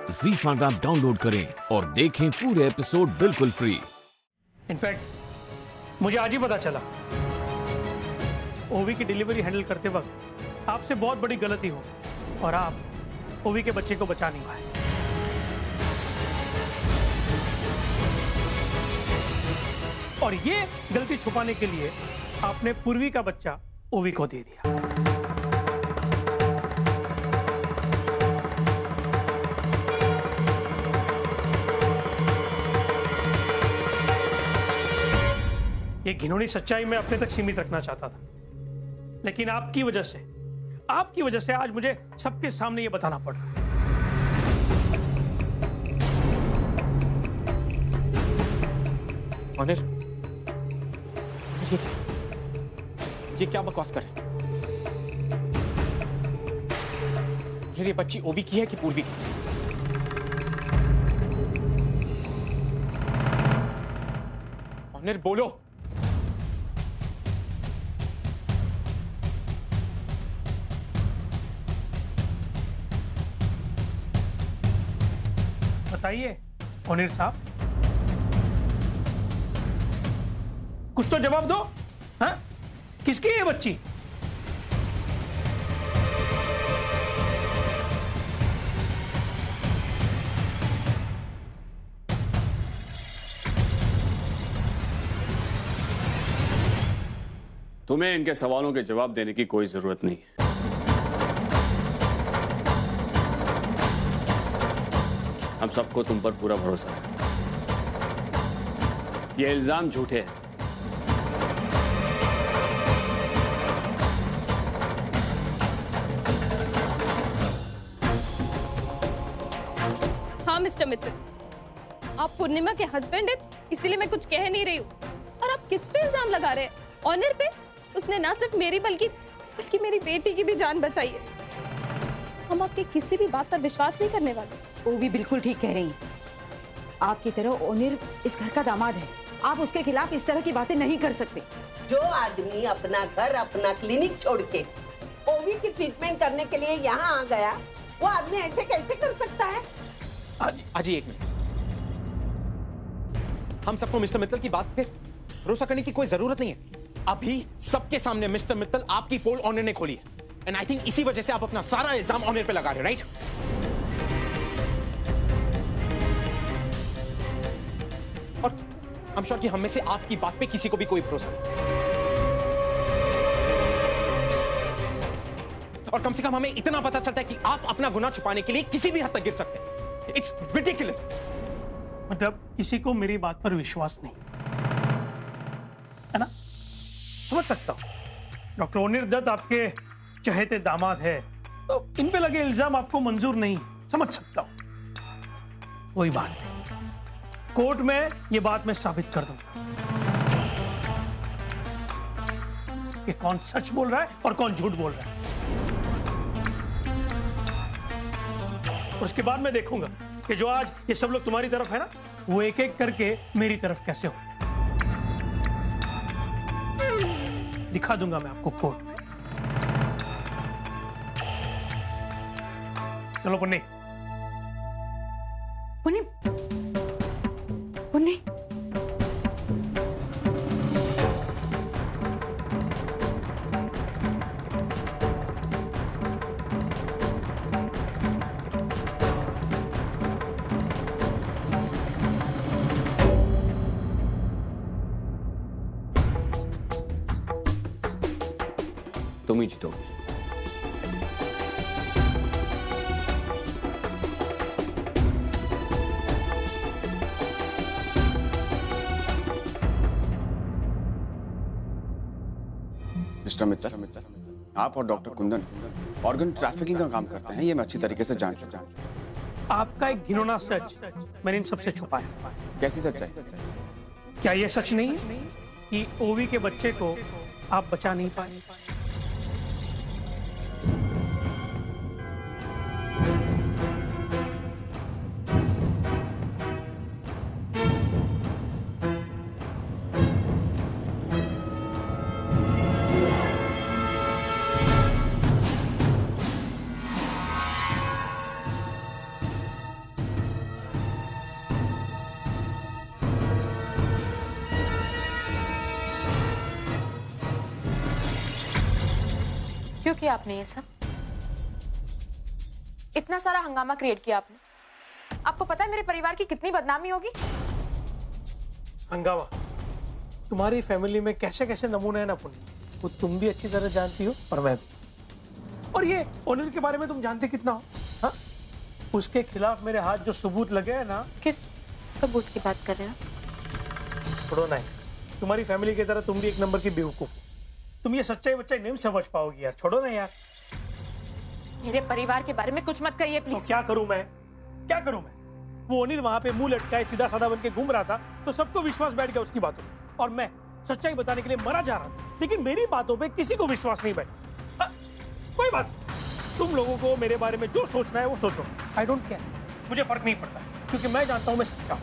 ZEE5 app download करें और देखें पूरे एपिसोड बिल्कुल फ्री। इनफैक्ट मुझे आज ही पता चला ओवी की डिलीवरी हैंडल करते वक्त आपसे बहुत बड़ी गलती हो और आप ओवी के बच्चे को बचा नहीं पाए। और ये गलती छुपाने के लिए आपने पूर्वी का बच्चा ओवी को दे दिया। ये घिनौनी सच्चाई मैं अपने तक सीमित रखना चाहता था, लेकिन आपकी वजह से आज मुझे सबके सामने ये बताना पड़ रहा है। अनिल, ये क्या बकवास कर रहे हैं? ये बच्ची ओवी की है कि पूर्वी की? अनिल बोलो। बताइए ओनिर साहब, कुछ तो जवाब दो। हाँ? किसकी है ये बच्ची? तुम्हें इनके सवालों के जवाब देने की कोई जरूरत नहीं है। हम सबको तुम पर पूरा भरोसा है। ये इल्जाम झूठे हैं। हाँ मिस्टर मित्तल, आप पूर्णिमा के हस्बैंड हैं, इसीलिए मैं कुछ कह नहीं रही हूँ। और आप किस पे इल्जाम लगा रहे हैं? ऑनर पे? उसने ना सिर्फ मेरी बल्कि मेरी बेटी की भी जान बचाई है। हम आपकी किसी भी बात पर विश्वास नहीं करने वाले। ओवी बिल्कुल ठीक कह रही है। आपकी तरह ओनिर इस घर का दामाद है, आप उसके खिलाफ इस तरह की बातें नहीं कर सकते। जो आदमी अपना घर अपना क्लिनिक छोड़ के ओवी की ट्रीटमेंट करने के लिए यहाँ आ गया, वो आदमी ऐसे कैसे कर सकता है? अजी एक मिनट, हम सबको मिस्टर मित्तल की बात पे भरोसा करने की कोई जरूरत नहीं है। अभी सबके सामने मिस्टर मित्तल आपकी पोल ऑनर ने खोली है, एंड आई थिंक इसी वजह से आप अपना सारा इल्जाम ऑनर पे लगा रहे हो, राइट? और आई एम श्योर कि हम में से आपकी बात पे किसी को भी कोई भरोसा नहीं, और कम से कम हमें इतना पता चलता है कि आप अपना गुनाह छुपाने के लिए किसी भी हद तक गिर सकते हैं। It's ridiculous. मतलब किसी को मेरी बात पर विश्वास नहीं है ना? समझ सकता हूं डॉक्टर ओनिर दत्त आपके चहेते दामाद है, तो इन पे लगे इल्जाम आपको मंजूर नहीं, समझ सकता हूं। कोई बात नहीं, कोर्ट में ये बात मैं साबित कर दूंगा कि कौन सच बोल रहा है और कौन झूठ बोल रहा है। और उसके बाद मैं देखूंगा कि जो आज ये सब लोग तुम्हारी तरफ है ना, वो एक एक करके मेरी तरफ कैसे हो। दिखा दूंगा मैं आपको कोर्ट में। चलो पुन्नी। पुन्नी, पुन्नी, तुम ही जीतोगे। मिस्टर मित्तल, आप और डॉक्टर कुंदन ऑर्गन ट्रैफिकिंग का काम करते हैं, ये मैं अच्छी तरीके से जान चुका हूं। आपका एक घिनौना सच मैंने इन सबसे छुपाया। कैसी सच्चाई? क्या ये सच नहीं है कि ओवी के बच्चे को आप बचा नहीं पाए? किया आपने ये सब? इतना सारा हंगामा क्रिएट किया आपने। आपको पता है मेरे परिवार की कितनी बदनामी होगी? हंगामा? तुम्हारी फैमिली में कैसे कैसे नमूने हैं ना पुण्य, वो तुम भी अच्छी तरह जानती हो और मैं भी। और ये ओनर के बारे में तुम जानते कितना हो? हाँ, उसके खिलाफ मेरे हाथ जो सबूत लगे हैं ना। किस सबूत की बात कर रहे हैं? छोड़ो ना, तुम्हारी फैमिली की तरह तुम भी एक नंबर की बेवकूफ हो। तुम ये सच्चाई बच्चाई नहीं समझ पाओगी यार, छोड़ो ना यार। मेरे परिवार के बारे में कुछ मत कहिए तो प्लीज। क्या करूं मैं, क्या करूं मैं? वो अनिल वहां पे मुंह लटकाए सीधा साधा बन के घूम रहा था तो सबको विश्वास बैठ गया उसकी बातों पे, और मैं सच्चाई बताने के लिए मरा जा रहा था, लेकिन मेरी बातों पे किसी को विश्वास नहीं बैठा। कोई बात, तुम लोगों को मेरे बारे में जो सोचना है वो सोचो, आई डोंट केयर, मुझे फर्क नहीं पड़ता, क्योंकि मैं जानता हूं मैं सच्चा हूं,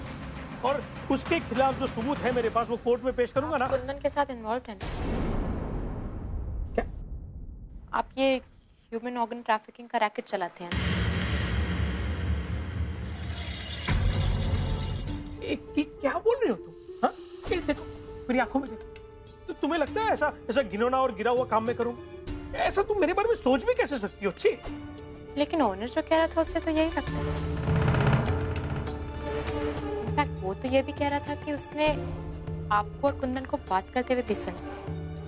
और उसके खिलाफ जो सबूत है मेरे पास वो कोर्ट में पेश करूंगा ना। कुंदन के साथ इन्वॉल्व है ना? क्या आप ये ह्यूमन ऑर्गन ट्रैफिकिंग का रैकेट चलाते हैं? क्या बोल रहे हो तुम? हाँ, ये देखो मेरी आंखों में देखो, तो तुम्हें लगता है ऐसा ऐसा घिनौना और गिरा हुआ काम मैं करूंगा? ऐसा तुम मेरे बारे में सोच भी कैसे सकती हो? छी। लेकिन ओनर जो कह रहा था उससे तो यही लगता है। इनफैक्ट वो तो ये भी कह रहा था कि उसने आपको और कुंदन को बात करते हुए भी सुना।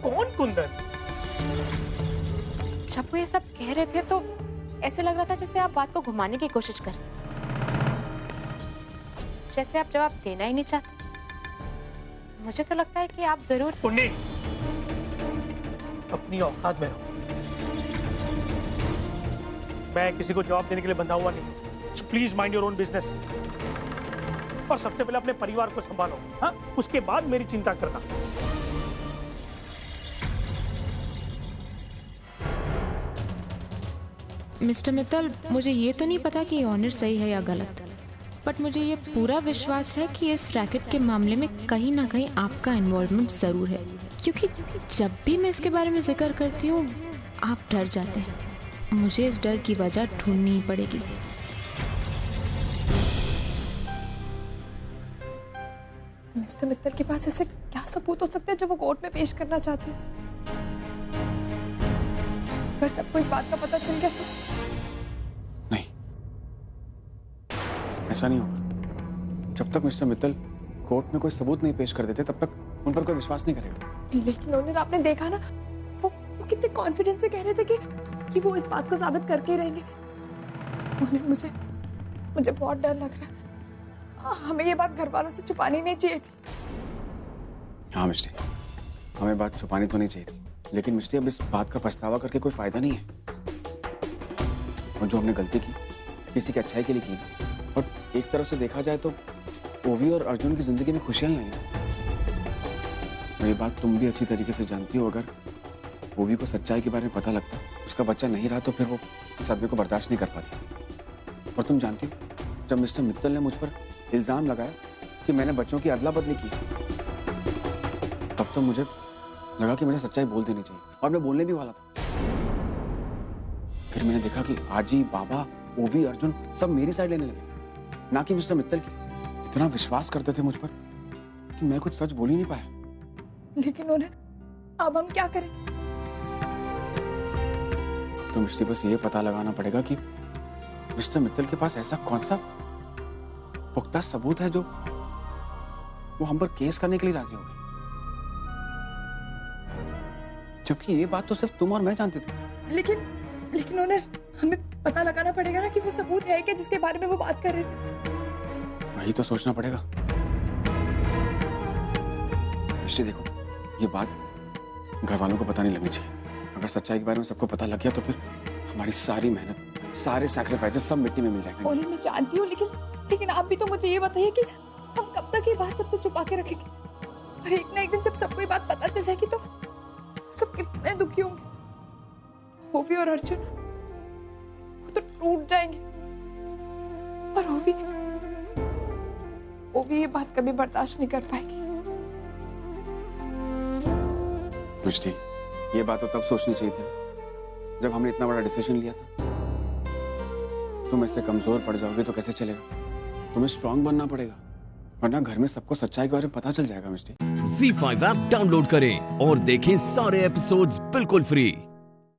कौन कुंदन? जब वो ये सब कह रहे थे तो ऐसे लग रहा था जैसे आप बात को घुमाने की कोशिश कर, जैसे आप जवाब देना ही नहीं चाहते। मुझे तो लगता है कि आप जरूर। पुण्य, अपनी औकात में रहो। मैं किसी को जवाब देने के लिए बंधा हुआ नहीं। Please mind your own business, और सबसे पहले अपने परिवार को संभालो। हाँ, उसके बाद मेरी चिंता करना। मिस्टर मित्तल, मुझे ये तो नहीं पता कि ऑनर सही है या गलत, बट मुझे ये पूरा विश्वास है कि इस रैकेट के मामले में कहीं ना कहीं आपका इन्वॉल्वमेंट जरूर है, क्योंकि जब भी मैं इसके बारे में जिक्र करती हूँ आप डर जाते हैं। मुझे इस डर की वजह ढूंढनी ही पड़ेगी। मिस्टर मित्तल के पास ऐसे क्या सबूत हो सकते हैं जो वो कोर्ट में पेश करना चाहते हैं? अगर सबको इस बात का पता चल गया तो? नहीं, ऐसा नहीं होगा। जब तक मिस्टर मित्तल कोर्ट में कोई सबूत नहीं पेश कर देते तब तक उन पर कोई विश्वास नहीं करेगा। लेकिन ओनर, आपने देखा ना, वो कितने कॉन्फिडेंस से कह रहे थे कि वो इस बात को साबित करके ही रहेंगे। ओनर, मुझे बहुत डर लग रहा है। हमें ये बात घर वालों से छुपानी नहीं चाहिए थी। हाँ मिस्टी, हमें बात छुपानी तो नहीं चाहिए थी, लेकिन मिस्टी अब इस बात का पछतावा करके कोई फायदा नहीं है। और जो हमने गलती की किसी की अच्छाई के लिए की, और एक तरफ से देखा जाए तो ओवी और अर्जुन की जिंदगी में खुशियां ही आई हैं। और ये बात तुम भी अच्छी तरीके से जानती हो। अगर ओवी को सच्चाई के बारे में पता लगता, उसका बच्चा नहीं रहा, तो फिर वो सदमे को बर्दाश्त नहीं कर पाती। और तुम जानती हो, जब मिस्टर मित्तल ने मुझ पर इल्जाम लगाया कि मैंने बच्चों की अदला बदली की, तब तो मुझे लगा कि मुझे सच्चाई बोल देनी चाहिए, और मैं बोलने भी वाला था। फिर मैंने देखा कि आजी, बाबा, ओवी, अर्जुन सब मेरी साइड लेने लगे, ना कि मिस्टर मित्तल की। इतना विश्वास करते थे मुझ पर कि मैं कुछ सच बोल ही नहीं पाया। लेकिन उन्हें अब हम क्या करें? तो मिस्टी बस ये पता लगाना पड़ेगा कि मिस्टर मित्तल के पास ऐसा कौन सा पुख्ता सबूत है जो वो हम पर केस करने के लिए राजी हो गए, जबकि ये बात तो सिर्फ तुम और मैं जानते थे। लेकिन उन्हें हमें पता लगाना पड़ेगा ना कि वो सबूत है क्या जिसके बारे में वो बात कर रहे थे। वही तो सोचना पड़ेगा। मिस्टी देखो, ये बात घर वालों को पता नहीं लगनी चाहिए। अगर सच्चाई के बारे में सबको पता लग गया तो फिर हमारी सारी मेहनत, सारे सैक्रिफाइसेस सब मिट्टी में मिल जाएंगे। ओनर, मैं जानती हूँ, लेकिन आप भी तो मुझे ये बताइए कि हम कब तक ये बात सबसे छुपा के रखेंगे? और एक ना एक दिन जब सबको ये बात पता चल जाएगी तो सब कितने दुखी होंगे। ओवी और अर्जुन वो तो टूट जाएंगे, और ओवी ये बात कभी बर्दाश्त नहीं कर पाएगी। मिस्टी, ये बात तो तब सोचनी चाहिए थी जब हमने इतना बड़ा डिसीजन लिया था। तुम इससे कमजोर पड़ जाओगे तो कैसे चलेगा? तुम्हें स्ट्रांग बनना पड़ेगा, वरना घर में सबको सच्चाई के बारे में पता चल जाएगा। मिस्टी, ZEE5 ऐप डाउनलोड करें और देखें सारे एपिसोड्स बिल्कुल फ्री।